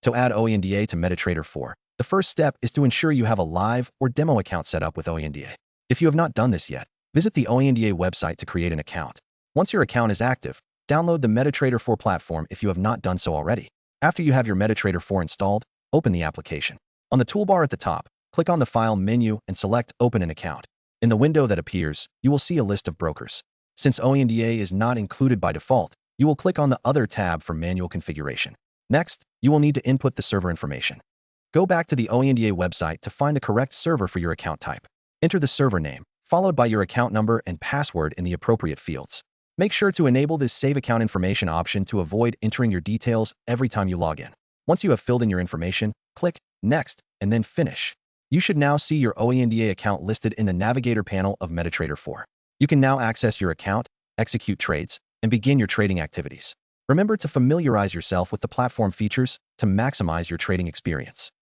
To add OANDA to MetaTrader 4, the first step is to ensure you have a live or demo account set up with OANDA. If you have not done this yet, visit the OANDA website to create an account. Once your account is active, download the MetaTrader 4 platform if you have not done so already. After you have your MetaTrader 4 installed, open the application. On the toolbar at the top, click on the File menu and select Open an Account. In the window that appears, you will see a list of brokers. Since OANDA is not included by default, you will click on the Other tab for manual configuration. Next, you will need to input the server information. Go back to the OANDA website to find the correct server for your account type. Enter the server name, followed by your account number and password in the appropriate fields. Make sure to enable this Save Account Information option to avoid entering your details every time you log in. Once you have filled in your information, click Next and then Finish. You should now see your OANDA account listed in the Navigator panel of MetaTrader 4. You can now access your account, execute trades, and begin your trading activities. Remember to familiarize yourself with the platform features to maximize your trading experience.